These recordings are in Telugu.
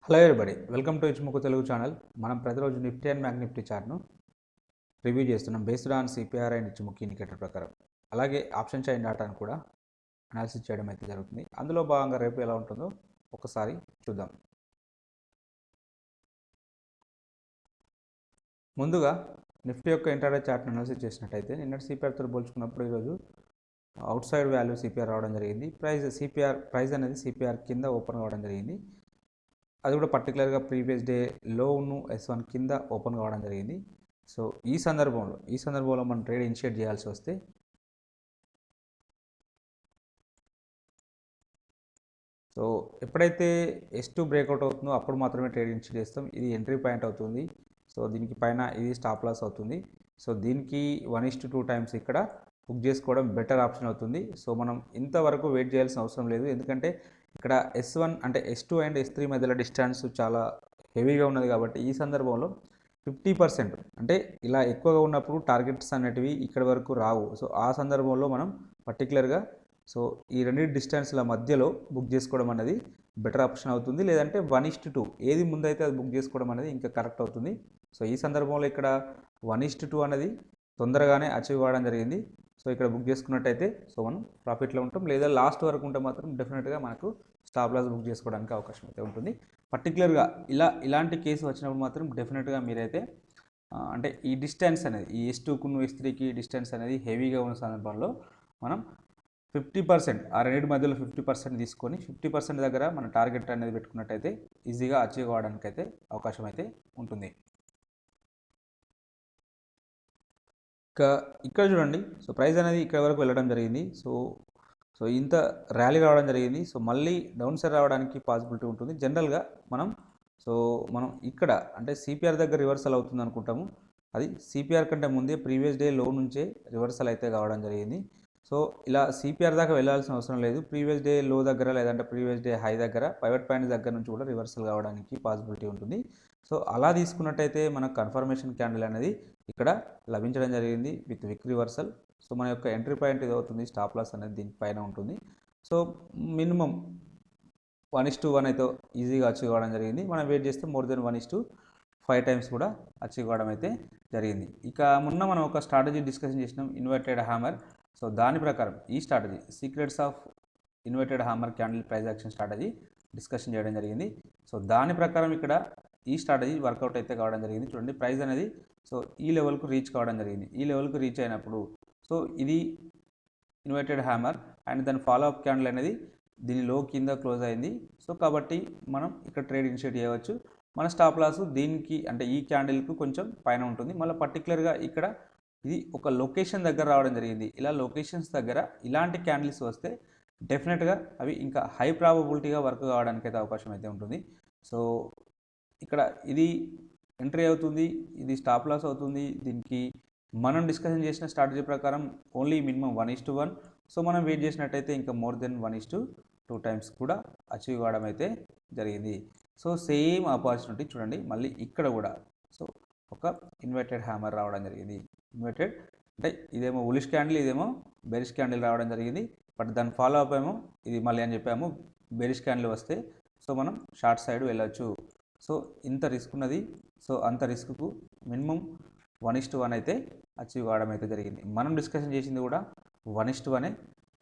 Hello everybody, welcome to Ichimoku Telugu channel. మనం ప్రతిరోజు నిఫ్టీ అండ్ బ్యాంక్ నిఫ్టీ చార్ట్ను రివ్యూ చేస్తున్నాం based on CPR and Ichimoku indicator ప్రకారం. అలాగే ఆప్షన్ చైన్ డాటాను కూడా అనాలిసిస్ చేయడం అయితే జరుగుతుంది. అందులో భాగంగా రేపు ఎలా ఉంటుందో ఒకసారి చూద్దాం. ముందుగా నిఫ్టీ యొక్క ఇంటర్డే చార్ట్ను అనాలిసిస్ చేసినట్టయితే నిన్నటి సిపిఆర్తో పోల్చుకున్నప్పుడు ఈరోజు అవుట్ సైడ్ వాల్యూ సిపిఆర్ రావడం జరిగింది. ప్రైస్ అనేది సిపిఆర్ కింద ఓపెన్ కావడం జరిగింది. అది కూడా పర్టికులర్గా ప్రీవియస్ డే లోను S1 కింద ఓపెన్ కావడం జరిగింది. సో ఈ సందర్భంలో మనం ట్రేడ్ ఇనిషియేట్ చేయాల్సి వస్తే సో ఎప్పుడైతే S2 బ్రేక్అవుట్ అవుతుందో అప్పుడు మాత్రమే ట్రేడ్ ఇనిషియేట్ చేస్తాం. ఇది ఎంట్రీ పాయింట్ అవుతుంది. సో దీనికి పైన ఇది స్టాప్ లాస్ అవుతుంది. సో దీనికి 1:2 టైమ్స్ ఇక్కడ బుక్ చేసుకోవడం బెటర్ ఆప్షన్ అవుతుంది. సో మనం ఇంతవరకు వెయిట్ చేయాల్సిన అవసరం లేదు, ఎందుకంటే ఇక్కడ S1 అంటే S2 అండ్ S3 మధ్యలో డిస్టెన్స్ చాలా హెవీగా ఉన్నది కాబట్టి ఈ సందర్భంలో 50% అంటే ఇలా ఎక్కువగా ఉన్నప్పుడు టార్గెట్స్ అనేటివి ఇక్కడ వరకు రావు. సో ఆ సందర్భంలో మనం పర్టికులర్గా సో ఈ రెండు డిస్టెన్స్ల మధ్యలో బుక్ చేసుకోవడం అనేది బెటర్ ఆప్షన్ అవుతుంది. లేదంటే 1:2 ఏది ముందైతే అది బుక్ చేసుకోవడం అనేది ఇంకా కరెక్ట్ అవుతుంది. సో ఈ సందర్భంలో ఇక్కడ 1:2 అనేది తొందరగానే అచీవ్ కావడం జరిగింది. సో ఇక్కడ బుక్ చేసుకున్నట్టయితే సో మనం ప్రాఫిట్లో ఉంటాం. లేదా లాస్ట్ వరకు ఉంటే మాత్రం డెఫినెట్గా మనకు స్టాప్ లాస్ బుక్ చేసుకోవడానికి అవకాశం అయితే ఉంటుంది. పర్టికులర్గా ఇలాంటి కేసు వచ్చినప్పుడు మాత్రం డెఫినెట్గా మీరైతే అంటే ఈ డిస్టెన్స్ అనేది ఈ S2కు S3కి డిస్టెన్స్ అనేది హెవీగా ఉన్న సందర్భంలో మనం 50% ఆ రెండింటి మధ్యలో 50% తీసుకొని 50% దగ్గర మన టార్గెట్ అనేది పెట్టుకున్నట్టయితే ఈజీగా అచీవ్ కావడానికి అయితే అవకాశం అయితే ఉంటుంది. ఇక్కడ చూడండి, సో ప్రైస్ అనేది ఇక్కడ వరకు వెళ్ళడం జరిగింది. సో ఇంత ర్యాలీ రావడం జరిగింది. సో మళ్ళీ డౌన్ సైడ్ రావడానికి పాసిబిలిటీ ఉంటుంది. జనరల్గా మనం ఇక్కడ అంటే సిపిఆర్ దగ్గర రివర్సల్ అవుతుంది అనుకుంటాము. అది సిపిఆర్ కంటే ముందే ప్రీవియస్ డే లో నుంచే రివర్సల్ అయితే కావడం జరిగింది. సో ఇలా సిపిఆర్ దాకా వెళ్ళాల్సిన అవసరం లేదు. ప్రీవియస్ డే లో దగ్గర లేదంటే ప్రీవియస్ డే హై దగ్గర పైవట్ పాయింట్ దగ్గర నుంచి కూడా రివర్సల్ కావడానికి పాసిబిలిటీ ఉంటుంది. సో అలా తీసుకున్నట్టయితే మనకు కన్ఫర్మేషన్ క్యాండిల్ అనేది ఇక్కడ లభించడం జరిగింది విత్ విక్ రివర్సల్. సో మన యొక్క ఎంట్రీ పాయింట్ ఇది అవుతుంది, స్టాప్ లాస్ అనేది దీనిపైన ఉంటుంది. సో మినిమం 1:1 అయితే ఈజీగా అచీవ్ కావడం జరిగింది. మనం వెయిట్ చేస్తే మోర్ దెన్ 1:5 టైమ్స్ కూడా అచీవ్ కావడం అయితే జరిగింది. ఇక మొన్న మనం ఒక స్ట్రాటజీ డిస్కషన్ చేసినాం, ఇన్వర్టెడ్ హ్యామర్. సో దాని ప్రకారం ఈ strategy secrets of inverted hammer candle price action strategy discussion చేయడం జరిగింది. సో దాని ప్రకారం ఇక్కడ ఈ స్ట్రాటజీ వర్కౌట్ అయితే కావడం జరిగింది. చూడండి, ప్రైస్ అనేది సో ఈ లెవెల్కు రీచ్ కావడం జరిగింది. ఈ లెవెల్కు రీచ్ అయినప్పుడు సో ఇది ఇన్వర్టెడ్ హ్యామర్ అండ్ దాని ఫాలో అప్ క్యాండిల్ అనేది దీని లో కింద క్లోజ్ అయింది. సో కాబట్టి మనం ఇక్కడ ట్రేడ్ ఇనిషియేట్ చేయవచ్చు. మన స్టాప్ లాస్ దీనికి అంటే ఈ క్యాండిల్కు కొంచెం పైన ఉంటుంది. మళ్ళీ పర్టికులర్గా ఇక్కడ ఇది ఒక లొకేషన్ దగ్గర రావడం జరిగింది. ఇలా లొకేషన్స్ దగ్గర ఇలాంటి క్యాండిల్స్ వస్తే డెఫినెట్గా అవి ఇంకా హై ప్రాబబిలిటీగా వర్క్ కావడానికి అయితే అవకాశం అయితే ఉంటుంది. సో ఇక్కడ ఇది ఎంట్రీ అవుతుంది, ఇది స్టాప్ లాస్ అవుతుంది. దీనికి మనం డిస్కషన్ చేసిన స్ట్రాటజీ ప్రకారం ఓన్లీ మినిమం 1:1. సో మనం వెయిట్ చేసినట్టయితే ఇంకా మోర్ దెన్ 1:2 టైమ్స్ కూడా అచీవ్ కావడం అయితే జరిగింది. సో సేమ్ ఆపర్చునిటీ చూడండి, మళ్ళీ ఇక్కడ కూడా సో ఒక ఇన్వర్టెడ్ హ్యామర్ రావడం జరిగింది. ఇన్వర్టెడ్ అంటే ఇదేమో బులిష్ క్యాండిల్, ఇదేమో బెరిష్ క్యాండిల్ రావడం జరిగింది. బట్ దాని ఫాలో అప్ ఏమో ఇది మళ్ళీ అని చెప్పాము, బెరిష్ క్యాండిల్ వస్తే సో మనం షార్ట్ సైడ్ వెళ్ళొచ్చు. సో ఇంత రిస్క్ ఉన్నది. సో అంత రిస్క్కు మినిమం 1:1 అయితే అచీవ్ కావడం అయితే జరిగింది. మనం డిస్కషన్ చేసింది కూడా 1:1.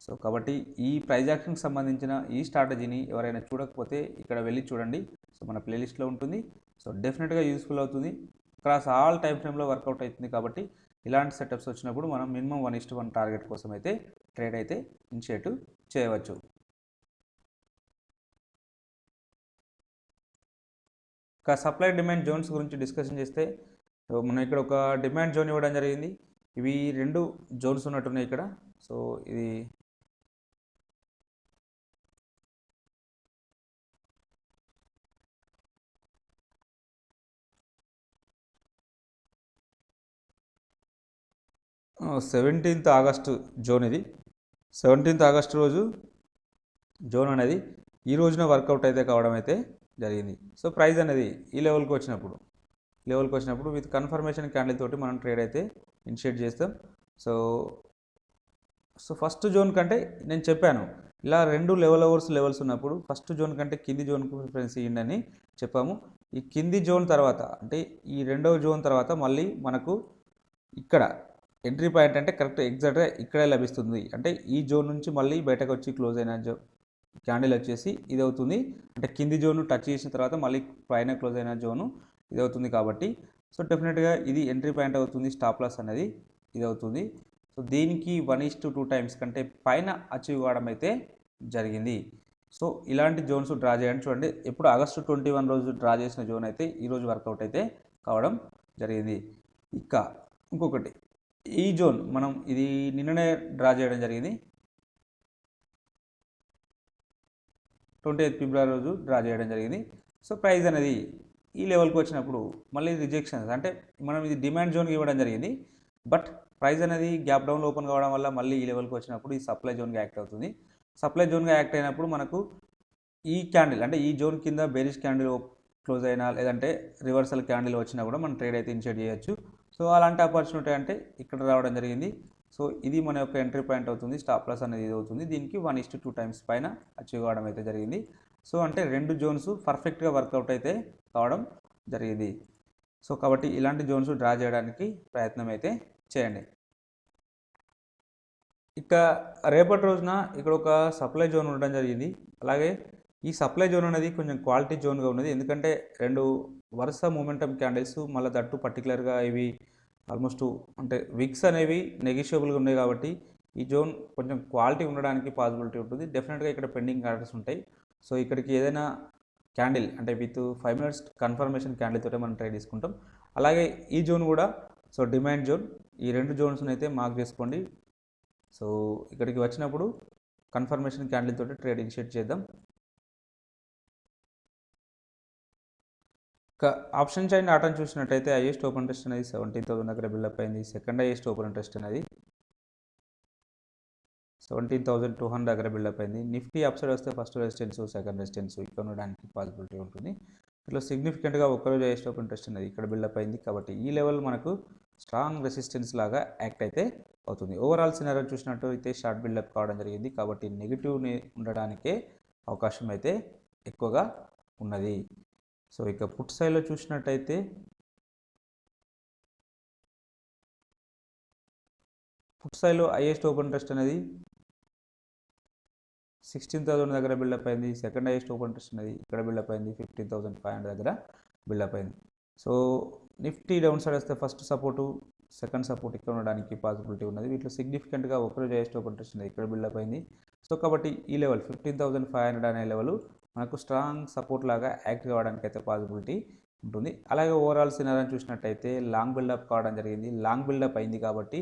సో కాబట్టి ఈ ప్రైజ్ యాక్షన్కి సంబంధించిన ఈ స్ట్రాటజీని ఎవరైనా చూడకపోతే ఇక్కడ వెళ్ళి చూడండి. సో మన ప్లేలిస్ట్లో ఉంటుంది. సో డెఫినెట్గా యూస్ఫుల్ అవుతుంది. క్రాస్ ఆల్ టైం ఫ్రేమ్లో వర్కౌట్ అవుతుంది. కాబట్టి ఇలాంటి సెటప్స్ వచ్చినప్పుడు మనం మినిమం 1:1 టార్గెట్ కోసం అయితే ట్రేడ్ అయితే ఇనిషియేట్ చేయవచ్చు. ఇక సప్లై డిమాండ్ జోన్స్ గురించి డిస్కషన్ చేస్తే మనం ఇక్కడ ఒక డిమాండ్ జోన్ ఇవ్వడం జరిగింది. ఇవి 2 జోన్స్ ఉన్నట్టున్నాయి ఇక్కడ. సో ఇది సెవెంటీన్త్ ఆగస్టు జోన్. ఇది 17th ఆగస్టు రోజు జోన్ అనేది ఈ రోజున వర్కౌట్ అయితే కావడం అయితే జరిగింది. సో ప్రైస్ అనేది ఈ లెవెల్కి వచ్చినప్పుడు విత్ కన్ఫర్మేషన్ క్యాండిల్ తోటి మనం ట్రేడ్ అయితే ఇనిషియేట్ చేస్తాం. సో ఫస్ట్ జోన్ కంటే నేను చెప్పాను ఇలా 2 లెవెల్స్ ఉన్నప్పుడు ఫస్ట్ జోన్ కంటే కింది జోన్కు ప్రిఫరెన్స్ ఇవ్వండి అని చెప్పాము. ఈ కింది జోన్ తర్వాత అంటే ఈ రెండవ జోన్ తర్వాత మళ్ళీ మనకు ఇక్కడ ఎంట్రీ పాయింట్ అంటే కరెక్ట్ ఎగ్జాక్ట్గా ఇక్కడే లభిస్తుంది. అంటే ఈ జోన్ నుంచి మళ్ళీ బయటకు వచ్చి క్లోజ్ అయిన క్యాండిల్ వచ్చేసి ఇది అవుతుంది. అంటే కింది జోన్ టచ్ చేసిన తర్వాత మళ్ళీ పైన క్లోజ్ అయిన జోను ఇది అవుతుంది కాబట్టి సో డెఫినెట్గా ఇది ఎంట్రీ పాయింట్ అవుతుంది. స్టాప్ లాస్ అనేది ఇది అవుతుంది. సో దీనికి 1:2 టైమ్స్ కంటే పైన అచీవ్ కావడం అయితే జరిగింది. సో ఇలాంటి జోన్స్ డ్రా చేయండి. చూడండి ఎప్పుడు ఆగస్టు 21 రోజు డ్రా చేసిన జోన్ అయితే ఈరోజు వర్కౌట్ అయితే కావడం జరిగింది. ఇక ఇంకొకటి ఈ జోన్ మనం ఇది నిన్ననే డ్రా చేయడం జరిగింది. 28 ఫిబ్రవరి రోజు డ్రా చేయడం జరిగింది. సో ప్రైస్ అనేది ఈ లెవెల్కి వచ్చినప్పుడు మళ్ళీ రిజెక్షన్స్ అంటే మనం ఇది డిమాండ్ జోన్కి ఇవ్వడం జరిగింది. బట్ ప్రైస్ అనేది గ్యాప్ డౌన్లో ఓపెన్ కావడం వల్ల మళ్ళీ ఈ లెవెల్కి వచ్చినప్పుడు ఈ సప్లై జోన్గా యాక్ట్ అవుతుంది. సప్లై జోన్గా యాక్ట్ అయినప్పుడు మనకు ఈ క్యాండిల్ అంటే ఈ జోన్ కింద బేరిష్ క్యాండిల్ క్లోజ్ అయినా లేదంటే రివర్సల్ క్యాండిల్ వచ్చినా కూడా మనం ట్రేడ్ అయితే ఇనిషియేట్ చేయొచ్చు. సో అలాంటి ఆపర్చునిటీ అంటే ఇక్కడ రావడం జరిగింది. సో ఇది మన యొక్క ఎంట్రీ పాయింట్ అవుతుంది. స్టాప్ లాస్ అనేది ఇది అవుతుంది. దీనికి 1:2 టైమ్స్ పైన అచీవ్ కావడం అయితే జరిగింది. సో అంటే రెండు జోన్స్ పర్ఫెక్ట్గా వర్కౌట్ అయితే కావడం జరిగింది. సో కాబట్టి ఇలాంటి జోన్స్ డ్రా చేయడానికి ప్రయత్నం అయితే చేయండి. ఇక రేపటి రోజున ఇక్కడ ఒక సప్లై జోన్ ఉండడం జరిగింది. అలాగే ఈ సప్లై జోన్ అనేది కొంచెం క్వాలిటీ జోన్గా ఉన్నది. ఎందుకంటే రెండు వరుస మూమెంటం క్యాండిల్స్ మళ్ళీ దట్టు పర్టికులర్గా ఇవి ఆల్మోస్ట్ అంటే విక్స్ అనేవి నెగిషియబుల్గా ఉన్నాయి కాబట్టి ఈ జోన్ కొంచెం క్వాలిటీ ఉండడానికి పాసిబిలిటీ ఉంటుంది. డెఫినెట్గా ఇక్కడ పెండింగ్ ఆర్డర్స్ ఉంటాయి. సో ఇక్కడికి ఏదైనా క్యాండిల్ అంటే విత్ 5 మినిట్స్ కన్ఫర్మేషన్ క్యాండిల్ తోటే మనం ట్రేడ్ తీసుకుంటాం. అలాగే ఈ జోన్ కూడా సో డిమాండ్ జోన్. ఈ రెండు జోన్స్ని అయితే మార్క్ చేసుకోండి. సో ఇక్కడికి వచ్చినప్పుడు కన్ఫర్మేషన్ క్యాండిల్ తోటి ట్రేడ్ ఇనిషియేట్ చేద్దాం. ఆప్షన్ చైన్ ఆటను చూసినట్టయితే హైయెస్ట్ ఓపెన్ ఇంట్రెస్ట్ అనేది 17,000 దగ్గర బిల్డప్ అయింది. సెకండ్ హైయెస్ట్ ఓపెన్ ఇంట్రెస్ట్ అనేది 17,200 దగ్గర బిల్డప్ అయింది. నిఫ్టీ అప్సైడ్ వస్తే ఫస్ట్ రెసిస్టెన్స్ సెకండ్ రెసిస్టెన్స్ ఇక్కడ ఉండడానికి పాసిబిలిటీ ఉంటుంది. ఇట్లా సిగ్నిఫికెంట్గా ఒక్కరోజు హైయెస్ట్ ఓపెన్ ఇంట్రెస్ట్ అనేది ఇక్కడ బిల్డప్ అయింది కాబట్టి ఈ లెవెల్ మనకు స్ట్రాంగ్ రెసిస్టెన్స్ లాగా యాక్ట్ అయితే అవుతుంది. ఓవరాల్ సినారియో చూసినట్టయితే షార్ట్ బిల్డప్ కావడం జరిగింది కాబట్టి నెగిటివ్ ఉండడానికే అవకాశం అయితే ఎక్కువగా ఉన్నది. సో ఇక పుట్ సైడ్లో చూసినట్టయితే పుట్ సైడ్లో హైయెస్ట్ ఓపెన్ ఇంట్రెస్ట్ అనేది 16,000 దగ్గర బిల్డప్ అయింది. సెకండ్ హైయెస్ట్ ఓపెన్ ఇంట్రెస్ట్ అనేది ఇక్కడ బిల్డప్ అయింది 15,500 దగ్గర బిల్డప్ అయింది. సో నిఫ్టీ డౌన్ సైడ్ వస్తే ఫస్ట్ సపోర్టు సెకండ్ సపోర్ట్ ఇక్కడ ఉండడానికి పాసిబిలిటీ ఉన్నది. వీటిలో సిగ్నిఫికెంట్గా ఒకరోజు హైయెస్ట్ ఓపెన్ ఇంట్రెస్ట్ అనేది ఇక్కడ బిల్డప్ అయింది. సో కాబట్టి ఈ లెవెల్ 15,500 అనే లెవెల్ మనకు స్ట్రాంగ్ సపోర్ట్ లాగా యాక్ట్ కావడానికి అయితే పాసిబిలిటీ ఉంటుంది. అలాగే ఓవరాల్ సినారియో చూసినట్టయితే లాంగ్ బిల్డప్ కావడం జరిగింది. లాంగ్ బిల్డప్ అయింది కాబట్టి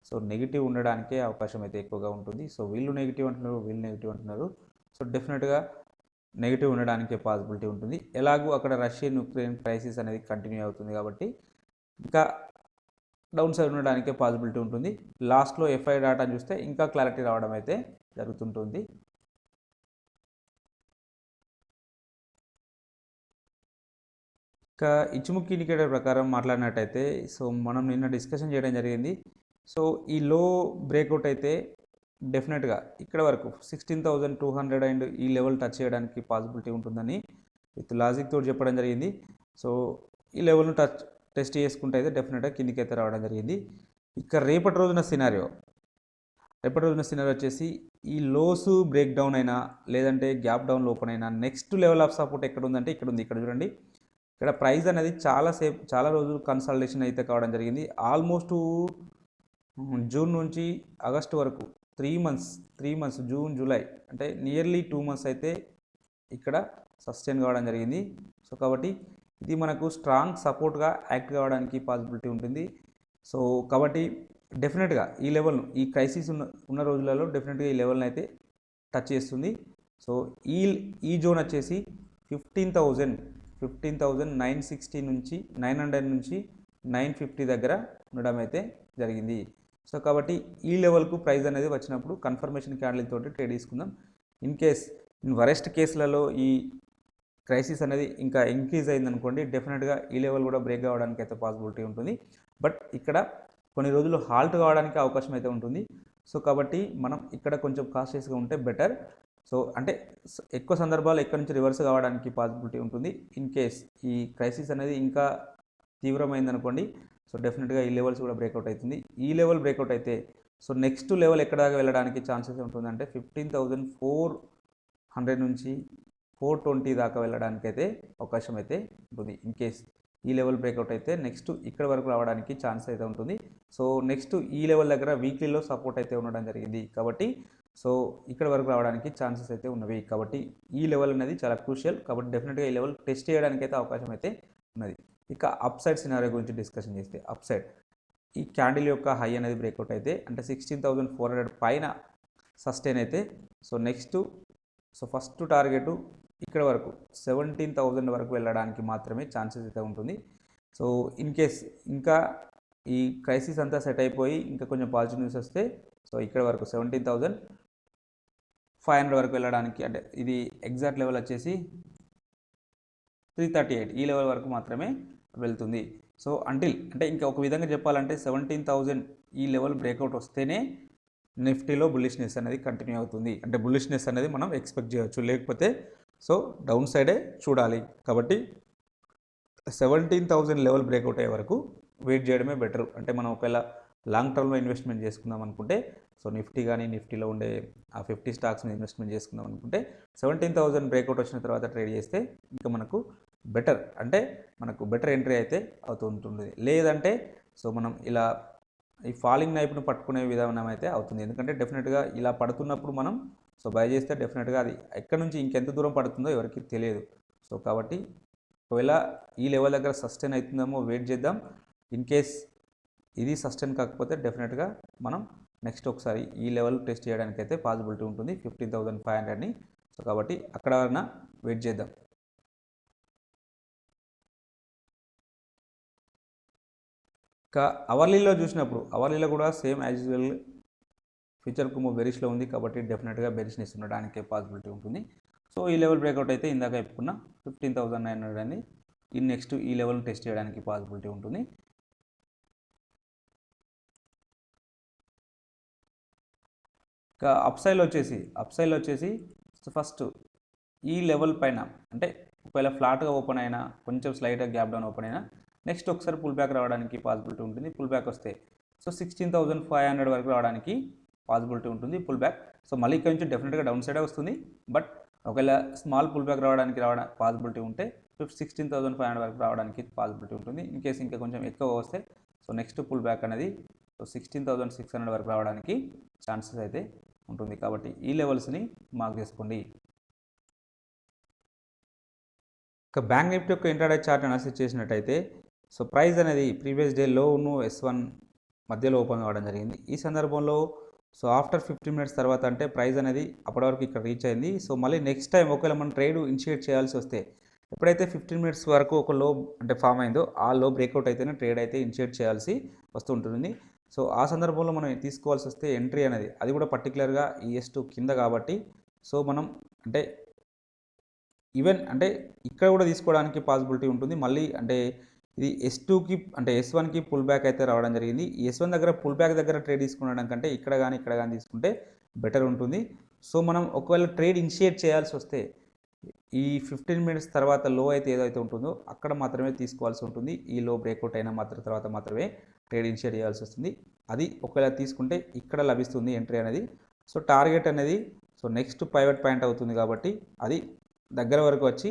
సో నెగిటివ్ ఉండడానికే అవకాశం అయితే ఎక్కువగా ఉంటుంది. సో వీళ్ళు నెగిటివ్ అంటున్నారు, వీళ్ళు నెగిటివ్ అంటున్నారు. సో డెఫినెట్గా నెగిటివ్ ఉండడానికే పాసిబిలిటీ ఉంటుంది. ఎలాగూ అక్కడ రష్యన్ యుక్రెయిన్ క్రైసిస్ అనేది కంటిన్యూ అవుతుంది కాబట్టి ఇంకా డౌన్ సైడ్ ఉండడానికే పాసిబిలిటీ ఉంటుంది. లాస్ట్లో ఎఫ్ఐ డాటా చూస్తే ఇంకా క్లారిటీ రావడం అయితే జరుగుతుంటుంది. ఇంకా ఇచ్చిముక్కి ఇండికేటర్ ప్రకారం మాట్లాడినట్టయితే సో మనం నిన్న డిస్కషన్ చేయడం జరిగింది. సో ఈ లో బ్రేక్అవుట్ అయితే డెఫినెట్గా ఇక్కడ వరకు 16,200 అండ్ ఈ లెవెల్ టచ్ చేయడానికి పాసిబిలిటీ ఉంటుందని విత్ లాజిక్ తోటి చెప్పడం జరిగింది. సో ఈ లెవెల్ను టెస్ట్ చేసుకుంటే అయితే డెఫినెట్గా కిందికి అయితే రావడం జరిగింది. ఇక రేపటి రోజున సినారియో వచ్చేసి ఈ లోసు బ్రేక్ డౌన్ అయినా లేదంటే గ్యాప్ డౌన్ ఓపెన్ అయినా నెక్స్ట్ లెవెల్ ఆఫ్ సపోర్ట్ ఎక్కడ ఉందంటే ఇక్కడ ఉంది. ఇక్కడ చూడండి, ఇక్కడ ప్రైస్ అనేది చాలా రోజులు కన్సల్టేషన్ అయితే కావడం జరిగింది. ఆల్మోస్ట్ జూన్ నుంచి ఆగస్టు వరకు 3 మంత్స్ జూన్ జూలై అంటే నియర్లీ 2 మంత్స్ అయితే ఇక్కడ సస్టైన్ కావడం జరిగింది. సో కాబట్టి ఇది మనకు స్ట్రాంగ్ సపోర్ట్గా యాక్ట్ కావడానికి పాసిబిలిటీ ఉంటుంది. సో కాబట్టి డెఫినెట్గా ఈ లెవెల్ను ఈ క్రైసిస్ ఉన్న రోజులలో డెఫినెట్గా ఈ లెవెల్ని అయితే టచ్ చేస్తుంది. సో ఈ జోన్ వచ్చేసి 15,960 నుంచి 900 నుంచి 950 దగ్గర ఉండడం అయితే జరిగింది. సో కాబట్టి ఈ లెవెల్కు ప్రైస్ అనేది వచ్చినప్పుడు కన్ఫర్మేషన్ క్యాండిల్ తోటి ట్రేడ్ తీసుకుందాం. ఇన్ వరెస్ట్ కేసులలో ఈ క్రైసిస్ అనేది ఇంకా ఇంక్రీజ్ అయిందనుకోండి డెఫినెట్గా ఈ లెవెల్ కూడా బ్రేక్ కావడానికి అయితే పాసిబిలిటీ ఉంటుంది. బట్ ఇక్కడ కొన్ని రోజులు హాల్ట్ కావడానికి అవకాశం అయితే ఉంటుంది. సో కాబట్టి మనం ఇక్కడ కొంచెం కాషియస్గా ఉంటే బెటర్. సో అంటే ఎక్కువ సందర్భాలు ఎక్కడి నుంచి రివర్స్ కావడానికి పాసిబిలిటీ ఉంటుంది. ఇన్ కేస్ ఈ క్రైసిస్ అనేది ఇంకా తీవ్రమైందనుకోండి, సో డెఫినెట్గా ఈ లెవెల్స్ కూడా బ్రేక్అవుట్ అవుతుంది. ఈ లెవెల్ బ్రేక్అవుట్ అయితే సో నెక్స్ట్ లెవెల్ ఎక్కడ దాకా వెళ్ళడానికి ఛాన్సెస్ ఉంటుందంటే 15,400 నుంచి 420 దాకా వెళ్ళడానికి అయితే అవకాశం అయితే ఉంటుంది. ఇన్ కేస్ ఈ లెవెల్ బ్రేక్అవుట్ అయితే నెక్స్ట్ ఇక్కడ వరకు రావడానికి ఛాన్స్ అయితే ఉంటుంది. సో నెక్స్ట్ ఈ లెవెల్ దగ్గర వీక్లీలో సపోర్ట్ అయితే ఉండడం జరిగింది కాబట్టి సో ఇక్కడ వరకు రావడానికి ఛాన్సెస్ అయితే ఉన్నవి. కాబట్టి ఈ లెవెల్ అనేది చాలా క్రూషియల్. కాబట్టి డెఫినెట్గా ఈ లెవెల్ టెస్ట్ చేయడానికి అయితే అవకాశం అయితే ఉన్నది. ఇక అప్ సైడ్ సినారియో గురించి డిస్కషన్ చేస్తే అప్ సైడ్ ఈ క్యాండిల్ యొక్క హై అనేది బ్రేక్అవుట్ అయితే అంటే 16,400 పైన సస్టైన్ అయితే so next so first target ఇక్కడ వరకు 17,000 వరకు వెళ్ళడానికి మాత్రమే ఛాన్సెస్ అయితే ఉంటుంది. సో ఇన్ కేస్ ఇంకా ఈ క్రైసిస్ అంతా సెట్ అయిపోయి ఇంకా కొంచెం పాజిటివ్ న్యూస్ వస్తే సో ఇక్కడ వరకు 17,500 వరకు వెళ్ళడానికి అంటే ఇది ఎగ్జాక్ట్ లెవెల్ వచ్చేసి 338 ఈ లెవెల్ వరకు మాత్రమే వెళ్తుంది. సో అంటే ఇంకా ఒక విధంగా చెప్పాలంటే 17,000 ఈ లెవెల్ బ్రేక్అవుట్ వస్తేనే నిఫ్టీలో బుల్లిష్నెస్ అనేది కంటిన్యూ అవుతుంది. అంటే బుల్లిష్నెస్ అనేది మనం ఎక్స్పెక్ట్ చేయవచ్చు, లేకపోతే సో డౌన్ సైడే చూడాలి. కాబట్టి 17,000 లెవెల్ బ్రేక్అవుట్ అయ్యే వరకు వెయిట్ చేయడమే బెటర్. అంటే మనం ఒకవేళ లాంగ్ టర్మ్లో ఇన్వెస్ట్మెంట్ చేసుకుందాం అనుకుంటే సో నిఫ్టీ కానీ నిఫ్టీలో ఉండే ఆ 50 స్టాక్స్ని ఇన్వెస్ట్మెంట్ చేసుకుందాం అనుకుంటే 17,000 బ్రేక్అవుట్ వచ్చిన తర్వాత ట్రేడ్ చేస్తే ఇంకా మనకు బెటర్, అంటే మనకు బెటర్ ఎంట్రీ అయితే అవుతుంటుంది. లేదంటే సో మనం ఇలా ఈ ఫాలింగ్ నైప్ను పట్టుకునే విధానం అయితే అవుతుంది. ఎందుకంటే డెఫినెట్గా ఇలా పడుతున్నప్పుడు మనం సో బై చేస్తే డెఫినెట్గా అది ఎక్కడి నుంచి ఇంకెంత దూరం పడుతుందో ఎవరికి తెలియదు. సో కాబట్టి ఒకవేళ ఈ లెవెల్ దగ్గర సస్టైన్ అవుతుందేమో వెయిట్ చేద్దాం. ఇన్ కేస్ ఇది సస్టైన్ కాకపోతే డెఫినెట్గా మనం నెక్స్ట్ ఒకసారి ఈ లెవెల్ టెస్ట్ చేయడానికి అయితే పాసిబిలిటీ ఉంటుంది 15,500ని. సో కాబట్టి అక్కడ వరన వెయిట్ చేద్దాం. ఇంకా అవర్లీలో చూసినప్పుడు అవర్లీలో కూడా same as usual future Cuomo బెరిష్లో ఉంది కాబట్టి డెఫినెట్గా బెరిష్నెస్ ఉండడానికి పాసిబిలిటీ ఉంటుంది. సో ఈ లెవెల్ బ్రేక్అవుట్ అయితే ఇందాక చెప్పుకున్న 15,900 అని ఈ నెక్స్ట్ ఈ లెవెల్ టెస్ట్ చేయడానికి పాసిబిలిటీ ఉంటుంది. ఇంకా అప్సైడ్లో వచ్చేసి ఫస్ట్ ఈ లెవెల్ పైన అంటే ఒకవేళ ఫ్లాట్గా ఓపెన్ అయినా కొంచెం స్లైట్గా గ్యాప్ డౌన్ ఓపెన్ అయినా నెక్స్ట్ ఒకసారి పుల్ బ్యాక్ రావడానికి పాసిబిలిటీ ఉంటుంది. పుల్ బ్యాక్ వస్తే సో 16,500 వరకు రావడానికి పాసిబిలిటీ ఉంటుంది పుల్ బ్యాక్. సో మళ్ళీ ఇక్కడ నుంచి డెఫినెట్గా డౌన్ సైడే వస్తుంది. బట్ ఒకవేళ స్మాల్ పుల్ బ్యాక్ రావడానికి పాసిబిలిటీ ఉంటే 16,500 వరకు రావడానికి పాసిబిలిటీ ఉంటుంది. ఇన్ కేసు ఇంకా కొంచెం ఎక్కువ వస్తే సో నెక్స్ట్ పుల్ బ్యాక్ అనేది సో 16,600 వరకు రావడానికి ఛాన్సెస్ అయితే ఉంటుంది. కాబట్టి ఈ లెవెల్స్ని మార్క్ చేసుకోండి. ఇక బ్యాంక్ నిఫ్టీ యొక్క ఇంట్రాడే చార్ట్ అనాలిసిస్ చేసినట్టయితే సో ప్రైస్ అనేది ప్రీవియస్ డే లోను S1 మధ్యలో ఓపెన్ కావడం జరిగింది. ఈ సందర్భంలో సో ఆఫ్టర్ 15 మినిట్స్ తర్వాత అంటే ప్రైస్ అనేది అప్పటి వరకు ఇక్కడ రీచ్ అయింది. సో మళ్ళీ నెక్స్ట్ టైం ఒకవేళ మనం ట్రేడ్ ఇనిషియేట్ చేయాల్సి వస్తే ఎప్పుడైతే 15 మినిట్స్ వరకు ఒక లో అంటే ఫామ్ అయిందో ఆ లో బ్రేక్అవుట్ అయితేనే ట్రేడ్ అయితే ఇనిషియేట్ చేయాల్సి వస్తుంటుంది. సో ఆ సందర్భంలో మనం తీసుకోవాల్సి వస్తే ఎంట్రీ అనేది అది కూడా పర్టికులర్గా ఈ S2 కింద కాబట్టి సో మనం అంటే ఈవెన్ అంటే ఇక్కడ కూడా తీసుకోవడానికి పాసిబిలిటీ ఉంటుంది. మళ్ళీ అంటే ఇది S2కి అంటే S1కి పుల్ బ్యాక్ అయితే రావడం జరిగింది. ఈ S1 దగ్గర పుల్ బ్యాక్ దగ్గర ట్రేడ్ తీసుకునడం కంటే ఇక్కడ కానీ తీసుకుంటే బెటర్ ఉంటుంది. సో మనం ఒకవేళ ట్రేడ్ ఇనిషియేట్ చేయాల్సి వస్తే ఈ 15 మినిట్స్ తర్వాత లో అయితే ఏదైతే ఉంటుందో అక్కడ మాత్రమే తీసుకోవాల్సి ఉంటుంది. ఈ లో బ్రేక్అవుట్ అయిన తర్వాత మాత్రమే ట్రేడ్ ఇనిషియేట్ చేయాల్సి వస్తుంది. అది ఒకవేళ తీసుకుంటే ఇక్కడ లభిస్తుంది ఎంట్రీ అనేది. సో టార్గెట్ అనేది సో నెక్స్ట్ పైవట్ పాయింట్ అవుతుంది కాబట్టి అది దగ్గర వరకు వచ్చి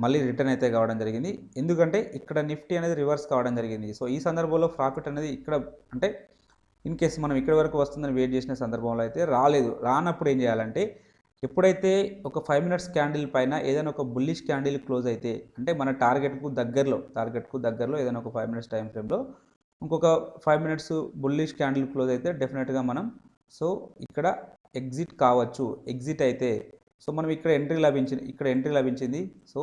మళ్ళీ రిటర్న్ అయితే కావడం జరిగింది. ఎందుకంటే ఇక్కడ నిఫ్టీ అనేది రివర్స్ కావడం జరిగింది. సో ఈ సందర్భంలో ప్రాఫిట్ అనేది ఇక్కడ అంటే ఇన్ కేసు మనం ఇక్కడ వరకు వస్తుందని వెయిట్ చేసిన సందర్భంలో అయితే రానప్పుడు ఏం చేయాలంటే ఎప్పుడైతే ఒక 5 మినిట్స్ క్యాండిల్ పైన ఏదైనా ఒక బుల్లిష్ క్యాండిల్ క్లోజ్ అయితే అంటే మన టార్గెట్కు దగ్గరలో ఏదైనా ఒక 5 మినిట్స్ టైం ఫ్రేమ్లో ఇంకొక 5 మినిట్స్ బుల్లిష్ క్యాండిల్ క్లోజ్ అయితే డెఫినెట్గా మనం సో ఇక్కడ ఎగ్జిట్ కావచ్చు. ఎగ్జిట్ అయితే సో మనం ఇక్కడ ఎంట్రీ లభించింది. సో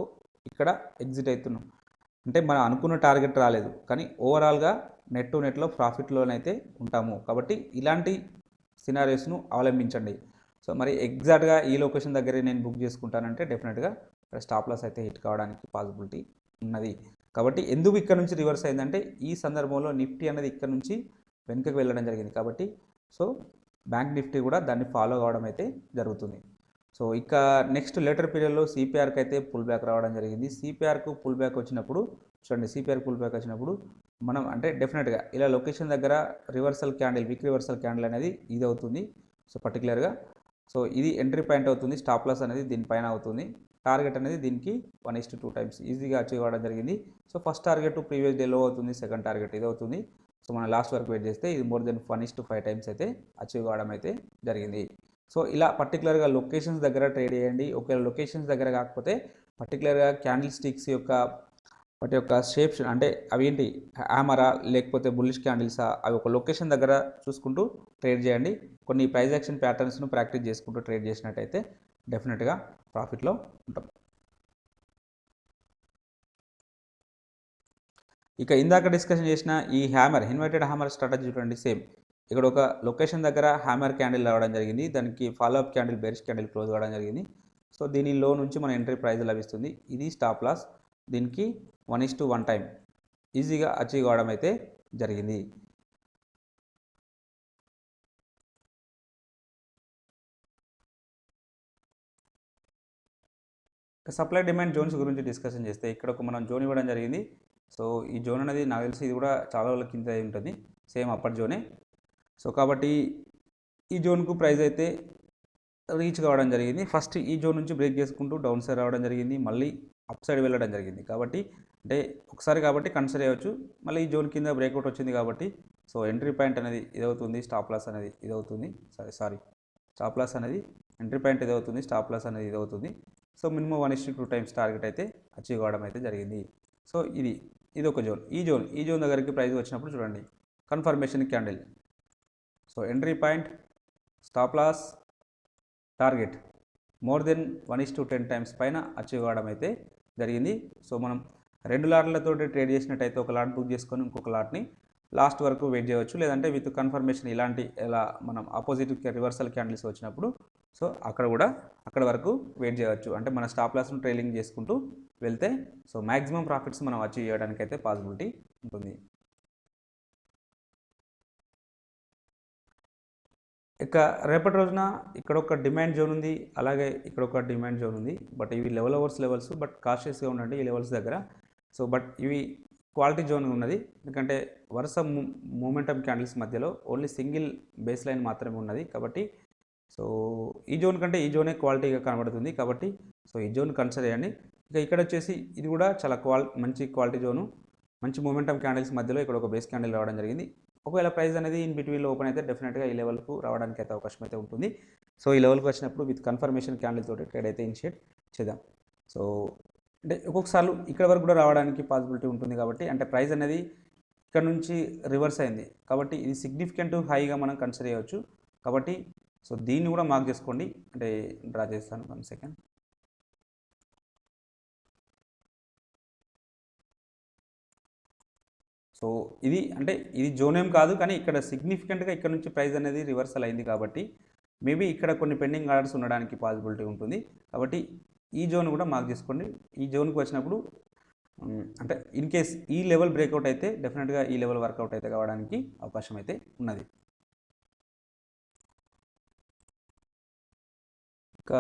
ఇక్కడ ఎగ్జిట్ అవుతున్నాం అంటే మనం అనుకున్న టార్గెట్ రాలేదు కానీ ఓవరాల్గా నెట్లో ప్రాఫిట్లోనైతే ఉంటాము. కాబట్టి ఇలాంటి సినారియోస్ను అవలంబించండి. సో మరి ఎగ్జాక్ట్గా ఈ లొకేషన్ దగ్గరే నేను బుక్ చేసుకుంటానంటే డెఫినెట్గా స్టాప్ లాస్ అయితే హిట్ కావడానికి పాసిబిలిటీ ఉన్నది. కాబట్టి ఎందుకు ఇక్కడ నుంచి రివర్స్ అయిందంటే ఈ సందర్భంలో నిఫ్టీ అనేది ఇక్కడ నుంచి వెనుకకు వెళ్ళడం జరిగింది. కాబట్టి సో బ్యాంక్ నిఫ్టీ కూడా దాన్ని ఫాలో కావడం అయితే జరుగుతుంది. సో ఇక నెక్స్ట్ లేటర్ పీరియడ్లో సిపిఆర్కి అయితే పుల్ బ్యాక్ రావడం జరిగింది. సిపిఆర్కు పుల్ బ్యాక్ వచ్చినప్పుడు చూడండి, సిపిఆర్ పుల్ బ్యాక్ వచ్చినప్పుడు మనం అంటే డెఫినెట్గా ఇలా లొకేషన్ దగ్గర reversal candle, week reversal candle అనేది ఇది అవుతుంది. సో పర్టికులర్గా సో ఇది ఎంట్రీ పాయింట్ అవుతుంది. స్టాప్ లాస్ అనేది దీనిపైన అవుతుంది. టార్గెట్ అనేది దీనికి 1:2 టైమ్స్ ఈజీగా అచీవ్ అవ్వడం జరిగింది. So first target previous day లో అవుతుంది, సెకండ్ టార్గెట్ ఇది అవుతుంది. సో మనం లాస్ట్ వరకు వెయిట్ చేస్తే ఇది మోర్ దెన్ 1:5 టైమ్స్ అయితే అచీవ్ కావడం అయితే జరిగింది. సో ఇలా పర్టికులర్గా లొకేషన్స్ దగ్గర ట్రేడ్ చేయండి. ఒకవేళ లొకేషన్స్ దగ్గర కాకపోతే పర్టికులర్గా క్యాండిల్ స్టిక్స్ యొక్క వాటి యొక్క షేప్స్ అంటే అవి ఏంటి, హ్యామరా లేకపోతే బుల్లిష్ క్యాండిల్సా, అవి ఒక లొకేషన్ దగ్గర చూసుకుంటూ ట్రేడ్ చేయండి. కొన్ని ప్రైస్ యాక్షన్ ప్యాటర్న్స్ను ప్రాక్టీస్ చేసుకుంటూ ట్రేడ్ చేసినట్టయితే డెఫినెట్గా ప్రాఫిట్లో ఉంటాం. ఇక ఇందాక డిస్కషన్ చేసిన ఈ హ్యామర్, ఇన్వర్టెడ్ హ్యామర్ స్ట్రాటజీ చూడండి, సేమ్ ఇక్కడ ఒక లొకేషన్ దగ్గర హ్యామర్ క్యాండిల్ రావడం జరిగింది. దానికి follow up candle, bearish candle close కావడం జరిగింది. సో దీని లో నుంచి మన ఎంట్రీ ప్రైస్ లభిస్తుంది. ఇది స్టాప్ లాస్, దీనికి 1:1 టైం ఈజీగా అచీవ్ కావడం అయితే జరిగింది. సప్లై డిమాండ్ జోన్స్ గురించి డిస్కషన్ చేస్తే ఇక్కడ ఒక మనం జోన్ ఇవ్వడం జరిగింది. సో ఈ జోన్ అనేది నాకు తెలిసి ఇది కూడా చాలా రోజుల కింద ఉంటుంది, సేమ్ అప్పటి జోనే. సో కాబట్టి ఈ జోన్కు ప్రైస్ అయితే రీచ్ కావడం జరిగింది. ఫస్ట్ ఈ జోన్ నుంచి బ్రేక్ చేసుకుంటూ డౌన్ సైడ్ రావడం జరిగింది, మళ్ళీ అప్ సైడ్ వెళ్ళడం జరిగింది. కాబట్టి అంటే ఒకసారి కాబట్టి కన్సిడర్ చేయవచ్చు. మళ్ళీ ఈ జోన్ కింద బ్రేక్అవుట్ వచ్చింది కాబట్టి సో ఎంట్రీ పాయింట్ అనేది ఇదవుతుంది, స్టాప్ లాస్ అనేది ఇదవుతుంది. స్టాప్ లాస్ అనేది ఎంట్రీ పాయింట్ ఇదవుతుంది, స్టాప్ లాస్ అనేది ఇదవుతుంది. సో మినిమం 1:2 టైమ్స్ టార్గెట్ అయితే అచీవ్ కావడం అయితే జరిగింది. సో ఇది ఒక జోన్. ఈ జోన్ దగ్గరికి ప్రైస్ వచ్చినప్పుడు చూడండి, confirmation candle. So entry point, stop loss, target more than 1:10 times పైన అచీవ్ కావడం అయితే జరిగింది. సో మనం 2 లాట్లతో ట్రేడ్ చేసినట్టయితే ఒక లాట్ బుక్ చేసుకొని ఇంకొక లాట్ని లాస్ట్ వరకు వెయిట్ చేయవచ్చు. లేదంటే విత్ కన్ఫర్మేషన్ ఇలాంటి ఇలా మనం ఆపోజిట్ రివర్సల్ క్యాండిల్స్ వచ్చినప్పుడు సో అక్కడ వరకు వెయిట్ చేయవచ్చు. అంటే మన స్టాప్ లాస్ను ట్రైలింగ్ చేసుకుంటూ వెళ్తే సో మ్యాక్సిమం ప్రాఫిట్స్ మనం అచీవ్ చేయడానికి అయితే పాసిబిలిటీ ఉంటుంది. ఇక రేపటి రోజున ఇక్కడ ఒక డిమాండ్ జోన్ ఉంది, అలాగే ఇక్కడ ఒక డిమాండ్ జోన్ ఉంది. బట్ ఇవి లెవెల్స్, బట్ కాషియస్గా ఉండండి ఈ లెవెల్స్ దగ్గర. సో బట్ ఇవి క్వాలిటీ జోన్ ఉన్నది, ఎందుకంటే వరుస మూమెంటమ్ క్యాండిల్స్ మధ్యలో ఓన్లీ సింగిల్ బేస్ లైన్ మాత్రమే ఉన్నది. కాబట్టి సో ఈ జోన్ కంటే ఈ జోనే క్వాలిటీగా కనబడుతుంది. కాబట్టి సో ఈ జోన్ కన్సిడర్ చేయండి. ఇక ఇక్కడ వచ్చేసి ఇది కూడా చాలా మంచి క్వాలిటీ జోను, మంచి మూమెంటమ్ క్యాండిల్స్ మధ్యలో ఇక్కడ ఒక బేస్ క్యాండిల్ రావడం జరిగింది. ఒకవేళ ప్రైస్ అనేది ఇన్ బిట్వీన్లో ఓపెన్ అయితే డెఫినెట్గా ఈ లెవెల్కు రావడానికి అయితే అవకాశం అయితే ఉంటుంది. సో ఈ లెవెల్కి వచ్చినప్పుడు విత్ కన్ఫర్మేషన్ క్యాండిల్ తోటి ట్రేడ్ అయితే ఇనిషియేట్ చేద్దాం. సో అంటే ఒక్కొక్కసారి ఇక్కడ వరకు కూడా రావడానికి పాసిబిలిటీ ఉంటుంది. కాబట్టి అంటే ప్రైస్ అనేది ఇక్కడ నుంచి రివర్స్ అయింది కాబట్టి ఇది సిగ్నిఫికెంట్ హైగా మనం కన్సిడర్ చేయవచ్చు. కాబట్టి సో దీన్ని కూడా మార్క్ చేసుకోండి. అంటే డ్రా చేస్తాను 1 సెకండ్. సో ఇది జోన్ ఏం కాదు, కానీ ఇక్కడ సిగ్నిఫికెంట్గా ఇక్కడ నుంచి ప్రైస్ అనేది రివర్సల్ అయింది కాబట్టి మేబీ ఇక్కడ కొన్ని పెండింగ్ ఆర్డర్స్ ఉండడానికి పాసిబిలిటీ ఉంటుంది. కాబట్టి ఈ జోన్ కూడా మార్క్ చేసుకోండి. ఈ జోన్కి వచ్చినప్పుడు అంటే ఇన్ కేస్ ఈ లెవెల్ బ్రేక్అవుట్ అయితే డెఫినెట్గా ఈ లెవెల్ వర్కౌట్ అయితే కావడానికి అవకాశం అయితే ఉన్నది. ఇక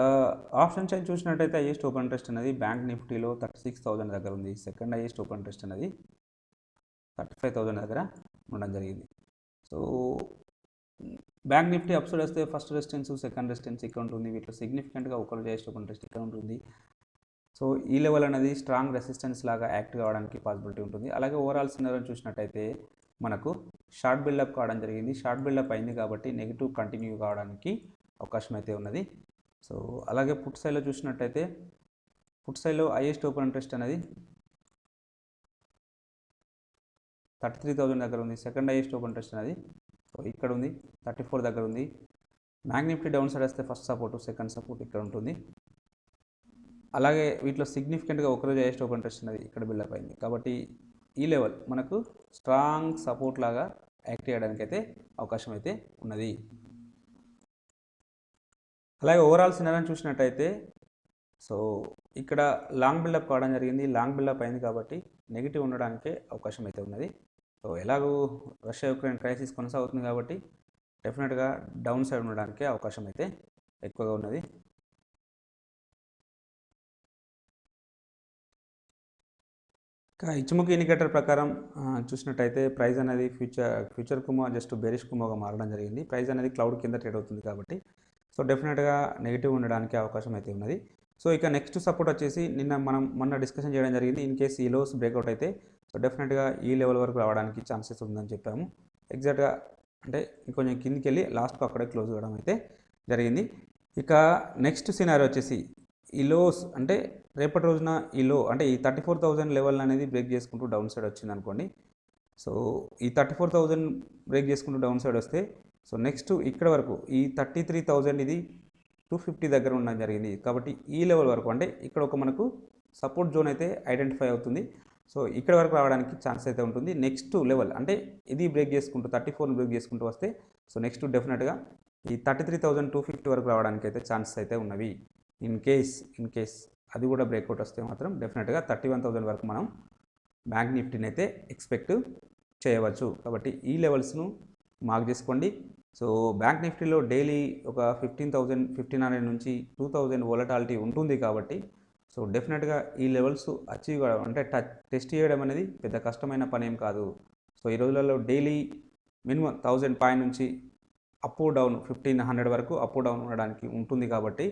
ఆప్షన్ చైన్ చూసినట్టయితే హైయెస్ట్ ఓపెన్ ఇంట్రెస్ట్ అనేది బ్యాంక్ నిఫ్టీలో 36,000 దగ్గర ఉంది. సెకండ్ హైయెస్ట్ ఓపెన్ ఇంట్రెస్ట్ అనేది 35,000 దగ్గర ఉండడం జరిగింది. So bank Nifty up side వస్తే ఫస్ట్ రెసిస్టెన్స్, సెకండ్ రెసిస్టెన్స్ ఇక్కడ ఉంటుంది. వీటిలో సిగ్నిఫికెంట్గా ఒకరు హైయెస్ట్ ఓపెన్ ఇంట్రెస్ట్ ఇక్కడ ఉంటుంది. సో ఈ లెవెల్ అనేది స్ట్రాంగ్ రెసిస్టెన్స్ లాగా యాక్ట్ కావడానికి పాసిబిలిటీ ఉంటుంది. అలాగే ఓవరాల్ సినారియోని చూసినట్టయితే మనకు షార్ట్ బిల్డప్ కావడం జరిగింది. షార్ట్ బిల్డప్ అయింది కాబట్టి నెగిటివ్ కంటిన్యూ కావడానికి అవకాశం అయితే ఉన్నది. సో అలాగే పుట్ సైడ్లో చూసినట్టయితే పుట్ సైడ్లో హైయెస్ట్ ఓపెన్ ఇంట్రెస్ట్ అనేది 33,000 దగ్గర ఉంది. సెకండ్ హైయెస్ట్ ఓపెన్ ఇంట్రెస్ట్ అనేది సో ఇక్కడ ఉంది, 34 దగ్గర ఉంది. బ్యాంక్ నిఫ్టీ డౌన్ సైడ్ వస్తే ఫస్ట్ సపోర్టు, సెకండ్ సపోర్ట్ ఇక్కడ ఉంటుంది. అలాగే వీటిలో సిగ్నిఫికెంట్గా ఒకరోజు హైయెస్ట్ ఓపెన్ ఇంట్రెస్ట్ అనేది ఇక్కడ బిల్డప్ అయింది. కాబట్టి ఈ లెవెల్ మనకు స్ట్రాంగ్ సపోర్ట్ లాగా యాక్ట్ చేయడానికి అయితే అవకాశం అయితే ఉన్నది. అలాగే ఓవరాల్ సినారియోని చూసినట్టయితే సో ఇక్కడ లాంగ్ బిల్డప్ కావడం జరిగింది. లాంగ్ బిల్డప్ అయింది కాబట్టి నెగిటివ్ ఉండడానికే అవకాశం అయితే ఉన్నది. సో ఎలాగో రష్యా యుక్రెయిన్ క్రైసిస్ కొనసాగుతుంది కాబట్టి డెఫినెట్గా డౌన్ సైడ్ ఉండడానికే అవకాశం అయితే ఎక్కువగా ఉన్నది. ఇచ్చిముఖి ఇండికేటర్ ప్రకారం చూసినట్టయితే ప్రైస్ అనేది ఫ్యూచర్ కుమో జస్ట్ బేరిష్ కుమోగా మారడం జరిగింది. ప్రైస్ అనేది క్లౌడ్ కింద ట్రేడ్ అవుతుంది కాబట్టి సో డెఫినెట్గా నెగిటివ్ ఉండడానికి అవకాశం అయితే ఉన్నది. సో ఇక నెక్స్ట్ సపోర్ట్ వచ్చేసి మొన్న డిస్కషన్ చేయడం జరిగింది. ఇన్ కేస్ ఈ లోస్ బ్రేక్అవుట్ అయితే సో డెఫినెట్గా ఈ లెవెల్ వరకు రావడానికి ఛాన్సెస్ ఉందని చెప్పాము. ఎగ్జాక్ట్గా అంటే ఇంకొంచెం కిందికి వెళ్ళి లాస్ట్కు అక్కడే క్లోజ్ అవ్వడం అయితే జరిగింది. ఇక నెక్స్ట్ సినారీ వచ్చేసి ఈ లోస్ అంటే రేపటి రోజున ఈ లో అంటే ఈ 34,000 లెవెల్ అనేది బ్రేక్ చేసుకుంటూ డౌన్ సైడ్ వచ్చింది అనుకోండి. సో ఈ 34,000 బ్రేక్ చేసుకుంటూ డౌన్ సైడ్ వస్తే సో నెక్స్ట్ ఇక్కడ వరకు ఈ 33,000 ఇది 250 దగ్గర ఉండడం జరిగింది. కాబట్టి ఈ లెవెల్ వరకు అంటే ఇక్కడ ఒక మనకు సపోర్ట్ జోన్ అయితే ఐడెంటిఫై అవుతుంది. సో ఇక్కడ వరకు రావడానికి ఛాన్స్ అయితే ఉంటుంది. నెక్స్ట్ లెవెల్ అంటే ఇది బ్రేక్ చేసుకుంటూ 34 బ్రేక్ చేసుకుంటూ వస్తే సో నెక్స్ట్ డెఫినెట్గా ఈ 33,250 వరకు రావడానికి అయితే ఛాన్సెస్ అయితే ఉన్నవి. ఇన్ కేస్ అది కూడా బ్రేక్అవుట్ వస్తే మాత్రం డెఫినెట్గా 31,000 వరకు మనం బ్యాంక్ నిఫ్టీని అయితే ఎక్స్పెక్ట్ చేయవచ్చు. కాబట్టి ఈ లెవెల్స్ను మార్క్ చేసుకోండి. సో బ్యాంక్ నిఫ్టీలో డైలీ ఒక 15,000 1500 నుంచి 2,000 వోలటాలిటీ ఉంటుంది కాబట్టి సో డెఫినెట్గా ఈ లెవెల్స్ అచీవ్ అంటే టెస్ట్ చేయడం అనేది పెద్ద కష్టమైన పని ఏం కాదు. సో ఈ రోజులలో డైలీ మినిమం 1000 పాయింట్ నుంచి అప్ డౌన్ 1500 వరకు అప్ డౌన్ ఉండడానికి ఉంటుంది కాబట్టి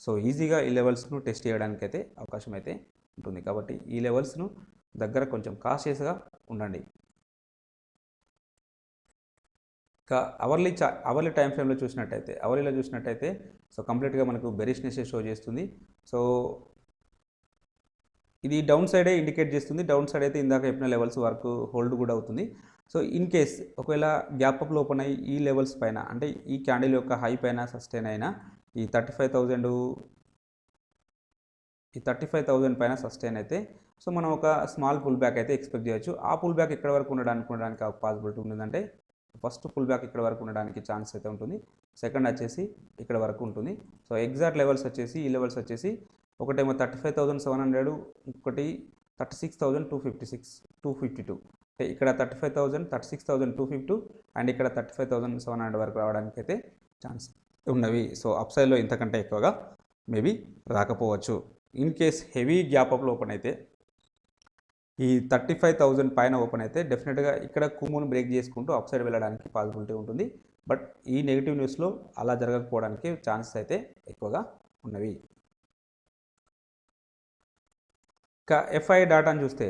సో ఈజీగా ఈ లెవెల్స్ను టెస్ట్ చేయడానికి అయితే అవకాశం అయితే ఉంటుంది. కాబట్టి ఈ లెవెల్స్ను దగ్గర కొంచెం కాషియస్గా ఉండండి. ఇంకా అవర్లీ టైం ఫ్రేమ్లో చూసినట్టయితే సో కంప్లీట్గా మనకు బెరిష్నెస్ షో చేస్తుంది. సో ఇది డౌన్ సైడే ఇండికేట్ చేస్తుంది. డౌన్ సైడ్ అయితే ఇందాక చెప్పిన లెవెల్స్ వరకు హోల్డ్ కూడా అవుతుంది. సో ఇన్ కేస్ ఒకవేళ గ్యాప్ అప్లో ఓపెన్ అయ్యి ఈ లెవెల్స్ పైన అంటే ఈ క్యాండిల్ యొక్క హై పైన సస్టైన్ అయినా ఈ 35,000 పైన సస్టైన్ అయితే సో మనం ఒక స్మాల్ పుల్ బ్యాక్ అయితే ఎక్స్పెక్ట్ చేయొచ్చు. ఆ పుల్ బ్యాక్ ఎక్కడ వరకు ఉండడానికి పాసిబిలిటీ ఉంటుందంటే ఫస్ట్ పుల్ బ్యాక్ ఇక్కడ వరకు ఉండడానికి ఛాన్స్ అయితే ఉంటుంది. సెకండ్ వచ్చేసి ఇక్కడ వరకు ఉంటుంది. సో ఎగ్జాక్ట్ లెవెల్స్ వచ్చేసి ఈ లెవెల్స్ వచ్చేసి ఒకటేమో 35,700, ఇంకొకటి 36,252 అంటే ఇక్కడ 35,000 36,252 అండ్ ఇక్కడ 35,700 వరకు రావడానికి అయితే ఛాన్స్ ఉన్నవి. సో అప్ సైడ్లో ఇంతకంటే ఎక్కువగా మేబీ రాకపోవచ్చు. ఇన్ కేస్ హెవీ గ్యాప్ అప్లో ఓపెన్ అయితే ఈ 35,000 పైన ఓపెన్ అయితే డెఫినెట్గా ఇక్కడ కుమ్మును బ్రేక్ చేసుకుంటూ అప్ సైడ్ వెళ్ళడానికి పాసిబిలిటీ ఉంటుంది. బట్ ఈ నెగిటివ్ న్యూస్లో అలా జరగకపోవడానికి ఛాన్సెస్ అయితే ఎక్కువగా ఉన్నవి. ఇంకా ఎఫ్ఐ డాటాను చూస్తే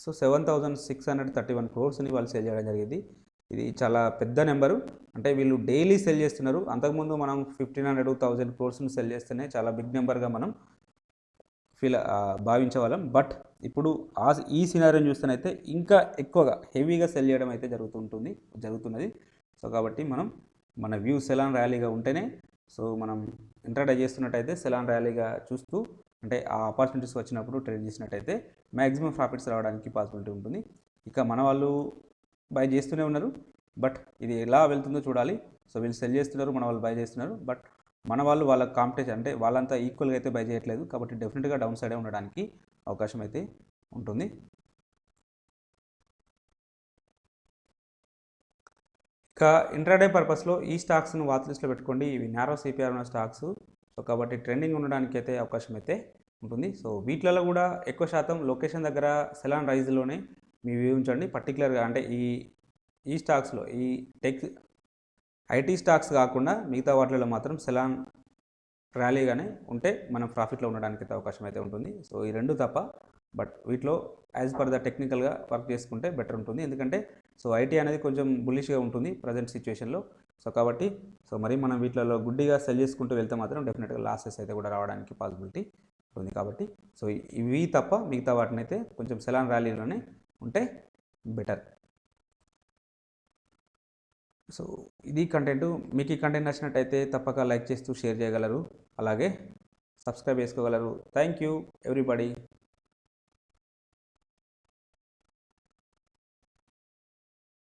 సో 7,631 క్రోర్స్ని వాళ్ళు సేల్ చేయడం జరిగింది. ఇది చాలా పెద్ద నెంబరు. అంటే వీళ్ళు డైలీ సెల్ చేస్తున్నారు. అంతకుముందు మనం 1,500 1,000 క్రోర్స్ని సెల్ చేస్తేనే చాలా బిగ్ నెంబర్గా మనం భావించేవాళ్ళం. బట్ ఇప్పుడు ఈ సినారియోని చూస్తేనైతే ఇంకా ఎక్కువగా హెవీగా సెల్ చేయడం అయితే జరుగుతున్నది. సో కాబట్టి మన వ్యూ సెలాన్ ర్యాలీగా ఉంటేనే సో మనం ఇంట్రాడే చేస్తున్నట్టయితే సెలాన్ ర్యాలీగా చూస్తూ అంటే ఆ ఆపర్చునిటీస్ వచ్చినప్పుడు ట్రేడ్ చేసినట్టయితే మ్యాక్సిమం ప్రాఫిట్స్ రావడానికి పాసిబిలిటీ ఉంటుంది. ఇక మన వాళ్ళు బై చేస్తూనే ఉన్నారు. బట్ ఇది ఎలా వెళ్తుందో చూడాలి. సో వీళ్ళు సెల్ చేస్తున్నారు, మన వాళ్ళు బై చేస్తున్నారు. బట్ మన వాళ్ళు వాళ్ళ కాంపిటీషన్ అంటే వాళ్ళంతా ఈక్వల్గా అయితే బై చేయట్లేదు. కాబట్టి డెఫినెట్గా డౌన్ సైడే ఉండడానికి అవకాశం అయితే ఉంటుంది. ఇక ఇంట్రాడే పర్పస్లో ఈ స్టాక్స్ను వాచ్ లిస్ట్లో పెట్టుకోండి. ఇవి నారో సిపిఆర్ ఉన్న స్టాక్స్. సో కాబట్టి ట్రెండింగ్ ఉండడానికి అయితే అవకాశం అయితే ఉంటుంది. సో వీటిలలో కూడా ఎక్కువ శాతం లొకేషన్ దగ్గర సెలాన్ రైజ్లోనే మీ వ్యూ ఉంచండి. పర్టికులర్గా అంటే ఈ స్టాక్స్లో ఈ ఐటీ స్టాక్స్ కాకుండా మిగతా వాటిలో మాత్రం సెలాన్ ర్యాలీగానే ఉంటే మనం ప్రాఫిట్లో ఉండడానికి అయితే అవకాశం అయితే ఉంటుంది. సో ఈ రెండు తప్ప బట్ వీటిలో యాజ్ పర్ ద టెక్నికల్గా వర్క్ చేసుకుంటే బెటర్ ఉంటుంది. ఎందుకంటే సో ఐటీ అనేది కొంచెం బుల్లిష్గా ఉంటుంది ప్రజెంట్ సిచ్యువేషన్లో. సో కాబట్టి సో మరి మనం వీటిలో గుడ్డిగా సెల్ చేసుకుంటూ వెళ్తే మాత్రం డెఫినెట్గా లాసెస్ అయితే కూడా రావడానికి పాసిబిలిటీ ఉంటుంది. కాబట్టి సో ఇవి తప్ప మిగతా వాటిని అయితే కొంచెం సెలాన్ ర్యాలీలోనే ఉంటే బెటర్. సో ఇది కంటెంట్. మీకు ఈ కంటెంట్ నచ్చినట్టయితే తప్పక లైక్ చేస్తూ షేర్ చేయగలరు, అలాగే సబ్స్క్రైబ్ చేసుకోగలరు. Thank you everybody.